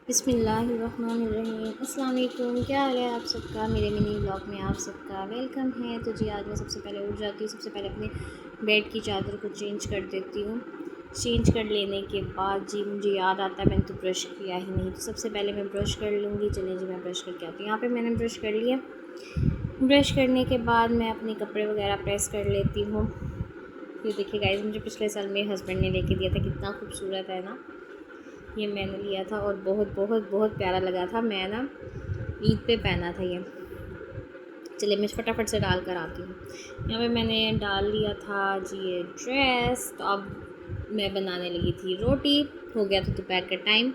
बिस्मिल्लाहिर्रहमानिर्रहीम। अस्सलाम वालेकुम। क्या हाल है आप सबका। मेरे मिनी ब्लॉग में आप सबका वेलकम है। तो जी आज मैं सबसे पहले उठ जाती हूँ। सबसे पहले अपने बेड की चादर को चेंज कर देती हूँ। चेंज कर लेने के बाद जी मुझे याद आता है मैंने तो ब्रश किया ही नहीं, तो सबसे पहले मैं ब्रश कर लूँगी। चलिए जी मैं ब्रश करके आती हूँ। यहाँ पर मैंने ब्रश कर लिया। ब्रश करने के बाद मैं अपने कपड़े वगैरह प्रेस कर लेती हूँ। ये देखिए गाइस, मुझे पिछले साल मेरे हस्बैंड ने लेके दिया था, कितना खूबसूरत है ना। ये मैंने लिया था और बहुत बहुत बहुत प्यारा लगा था। मैं ना ईद पे पहना था ये। चलिए मैं फटाफट से डाल कर आती हूँ। यहाँ पे मैंने डाल लिया था जी ये ड्रेस। तो अब मैं बनाने लगी थी रोटी। हो गया था दोपहर का टाइम।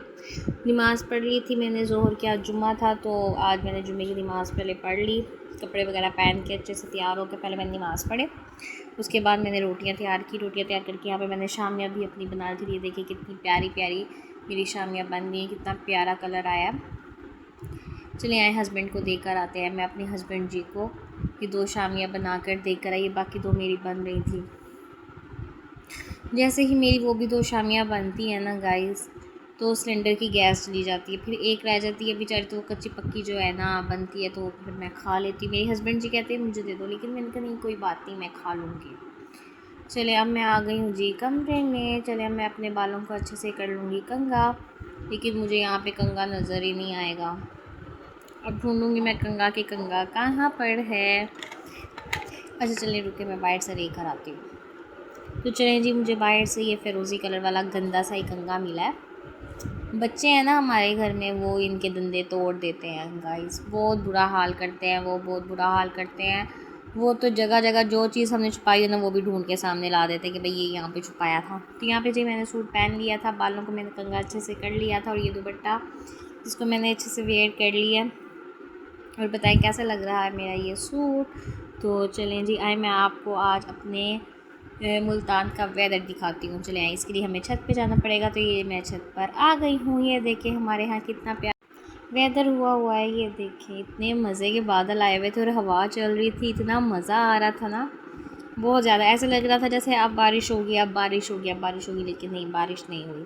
नमाज़ पढ़ ली थी मैंने ज़ोहर की। आज जुम्मा था तो आज मैंने जुम्मे की नमाज़ पहले पढ़ ली। कपड़े वगैरह पहन के अच्छे से तैयार होकर पहले मैंने नमाज़ पढ़े। उसके बाद मैंने रोटियां तैयार की। रोटियां तैयार करके यहाँ पे मैंने शामियाँ भी अपनी बना ली थी। ये देखिए कितनी प्यारी प्यारी मेरी शामियाँ बन गई, कितना प्यारा कलर आया। चलिए आए हस्बैंड को देकर आते हैं। मैं अपने हस्बैंड जी को ये 2 शामियाँ बना कर देकर आई। बाकी 2 मेरी बन रही थी। जैसे ही मेरी वो भी 2 शामियाँ बनती हैं ना गाइस, तो सिलेंडर की गैस चली जाती है। फिर एक रह जाती है बेचारी, तो वो कच्ची पक्की जो है ना बनती है, तो फिर मैं खा लेती हूँ। मेरे हस्बैंड जी कहते हैं मुझे दे दो, लेकिन मैंने कहा नहीं कोई बात नहीं, मैं खा लूँगी। चले अब मैं आ गई हूँ जी कमरे में। चले अब मैं अपने बालों को अच्छे से कर लूँगी कंघा, लेकिन मुझे यहाँ पे कंघा नज़र ही नहीं आएगा। अब ढूंढूँगी मैं कंघा के कंघा कहाँ पर है। अच्छा चलिए रुके, मैं बाहर से लेकर आती हूँ। तो चलें जी, मुझे बाहर से ये फ़िरोज़ी कलर वाला गंदा सा ही कंघा मिला है। बच्चे हैं ना हमारे घर में, वो इनके दंदे तोड़ देते हैं गाइस। बहुत बुरा हाल करते हैं वो, बहुत बुरा हाल करते हैं वो। तो जगह जगह जो चीज़ हमने छुपाई है ना, वो भी ढूंढ के सामने ला देते हैं कि भाई ये यहाँ पे छुपाया था। तो यहाँ पे जी मैंने सूट पहन लिया था, बालों को मैंने कंघा अच्छे से कर लिया था, और ये दुपट्टा जिसको मैंने अच्छे से वेयर कर लिया। और बताएं कैसा लग रहा है मेरा ये सूट। तो चलें जी आए मैं आपको आज अपने मुल्तान का वेदर दिखाती हूँ। चले आए, इसके लिए हमें छत पे जाना पड़ेगा। तो ये मैं छत पर आ गई हूँ। ये देखिए हमारे यहाँ कितना प्यारा वेदर हुआ है। ये देखिए इतने मज़े के बादल आए हुए थे और हवा चल रही थी, इतना मज़ा आ रहा था ना, बहुत ज़्यादा। ऐसा लग रहा था जैसे अब बारिश होगी, अब बारिश होगी, अब बारिश होगी, लेकिन नहीं, बारिश नहीं हुई।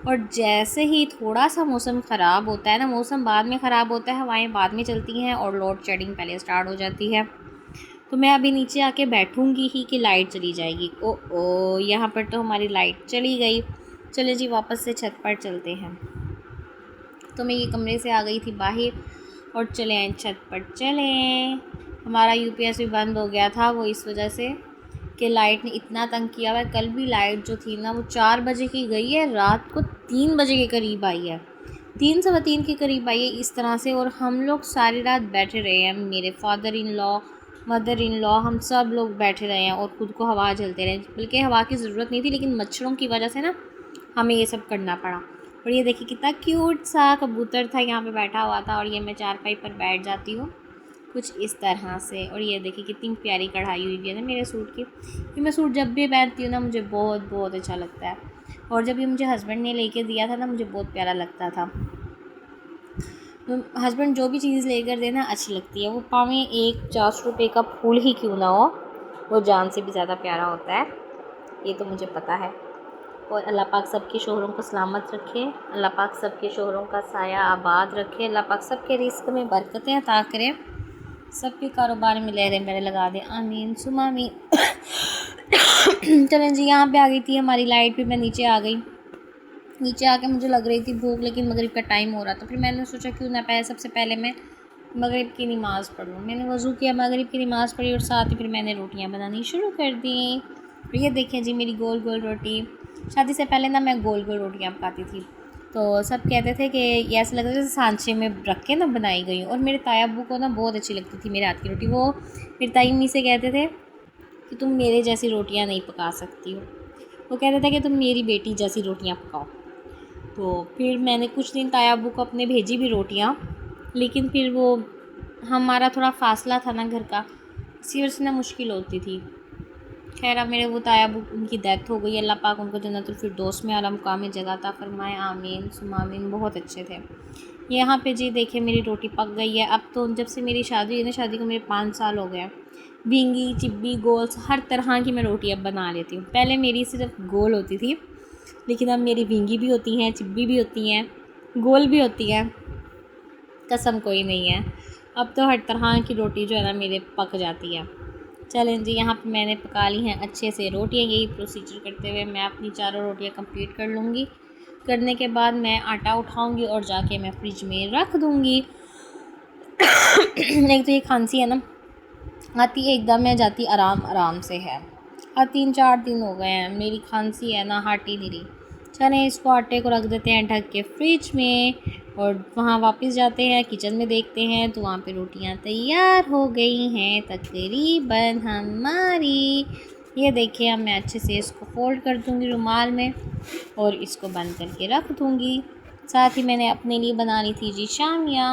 और जैसे ही थोड़ा सा मौसम ख़राब होता है ना, मौसम बाद में ख़राब होता है, हवाएं बाद में चलती हैं और लोड शेडिंग पहले स्टार्ट हो जाती है। तो मैं अभी नीचे आके बैठूंगी ही कि लाइट चली जाएगी। ओ यहाँ पर तो हमारी लाइट चली गई। चले जी वापस से छत पर चलते हैं। तो मैं ये कमरे से आ गई थी बाहर और चले आए छत पर। चलें, हमारा यूपीएस भी बंद हो गया था, वो इस वजह से कि लाइट ने इतना तंग किया हुआ है। कल भी लाइट जो थी ना वो 4 बजे की गई है, रात को 3 बजे के करीब आई है, 3 सवा 3 के करीब आई है इस तरह से। और हम लोग सारी रात बैठे रहे हैं, मेरे father in law, mother in law, हम सब लोग बैठे रहे हैं और ख़ुद को हवा झलते रहे। बल्कि हवा की ज़रूरत नहीं थी, लेकिन मच्छरों की वजह से ना हमें ये सब करना पड़ा। और ये देखिए कितना क्यूट सा कबूतर था, यहाँ पे बैठा हुआ था। और ये मैं चारपाई पर बैठ जाती हूँ कुछ इस तरह से। और ये देखिए कितनी प्यारी कढ़ाई हुई है ना मेरे सूट की। ये मैं सूट जब भी पहनती हूँ ना मुझे बहुत बहुत अच्छा लगता है। और जब ये मुझे हस्बैंड ने लेके दिया था ना, मुझे बहुत प्यारा लगता था। तो हस्बैंड जो भी चीज़ लेकर देना अच्छी लगती है। वो पावे एक 400 रुपये का फूल ही क्यों ना हो, वो जान से भी ज़्यादा प्यारा होता है, ये तो मुझे पता है। और अल्लाह पाक सबके शोहरों को सलामत रखे, अल्लाह पाक सबके शोहरों का साया आबाद रखे, अल्लाह पाक सबके रिस्क में बरकतें अता करे, सबके कारोबार में लहरें बहरें लगा दे, आमीन सुमा आमीन। चलें जी, यहाँ पे आ गई थी हमारी लाइट भी। मैं नीचे आ गई। नीचे आके मुझे लग रही थी भूख, लेकिन मगरिब का टाइम हो रहा था। फिर मैंने सोचा क्यों ना पहले सबसे पहले मैं मगरिब की नमाज़ पढ़ लूँ। मैंने वज़ू किया, मगरिब की नमाज़ पढ़ी और साथ ही फिर मैंने रोटियाँ बनानी शुरू कर दी। तो ये देखिए जी मेरी गोल गोल रोटी। शादी से पहले ना मैं गोल गोल रोटियाँ पकाती थी, तो सब कहते थे कि ये ऐसा लगता है जैसे सांचे में रख के ना बनाई गई। और मेरे ताया अब्बू को ना बहुत अच्छी लगती थी मेरे हाथ की रोटी। वो मेरी ताई अम्मी से कहते थे कि तुम मेरे जैसी रोटियाँ नहीं पका सकती हो। वो कहते थे कि तुम मेरी बेटी जैसी रोटियाँ पकाओ। तो फिर मैंने कुछ दिन ताया अब्बू को अपने भेजी भी रोटियाँ, लेकिन फिर वो हमारा थोड़ा फासला था ना घर का, इसी वजह से ना मुश्किल होती थी। खैर अब मेरे वो ताया अब्बू, उनकी डेथ हो गई, अल्लाह पाक उनको जन्नतुल फिरदौस में आला मुकाम जगह अता फरमाए, आमीन सुम्मा आमीन। बहुत अच्छे थे। यहाँ पे जी देखिए मेरी रोटी पक गई है। अब तो जब से मेरी शादी हुई ना, शादी को मेरे 5 साल हो गए, भिंगी चिब्बी गोल्स हर तरह की मैं रोटी अब बना लेती हूँ। पहले मेरी सिर्फ गोल होती थी, लेकिन अब मेरी भिंगी भी होती हैं, चिब्बी भी होती हैं, गोल भी होती है, कसम कोई नहीं है। अब तो हर तरह की रोटी जो है ना मेरे पक जाती है। चलें जी, यहाँ पे मैंने पका ली हैं अच्छे से रोटियाँ। यही प्रोसीजर करते हुए मैं अपनी चारों रोटियाँ कंप्लीट कर लूँगी। करने के बाद मैं आटा उठाऊँगी और जाके मैं फ्रिज में रख दूँगी। एक तो ये खांसी है ना, आती एकदम में जाती आराम आराम से है। 3-4 दिन हो गए हैं मेरी खांसी है ना हट ही नहीं रही। चलें इसको आटे को रख देते हैं ढक के फ्रिज में, और वहाँ वापस जाते हैं किचन में, देखते हैं तो वहाँ पे रोटियाँ तैयार हो गई हैं तकरीबन हमारी। ये देखिए, अब मैं अच्छे से इसको फोल्ड कर दूँगी रुमाल में और इसको बंद करके रख दूँगी। साथ ही मैंने अपने लिए बना ली थी जी शामिया,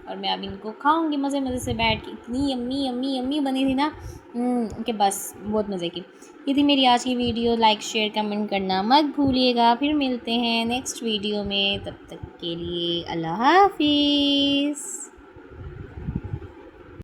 और मैं अब इनको खाऊंगी मज़े मज़े से बैठ के। इतनी यम्मी यम्मी यम्मी बनी थी ना कि बस बहुत मज़े की। ये थी मेरी आज की वीडियो। लाइक शेयर कमेंट करना मत भूलिएगा। फिर मिलते हैं नेक्स्ट वीडियो में, तब तक के लिए अल्लाह हाफिज़।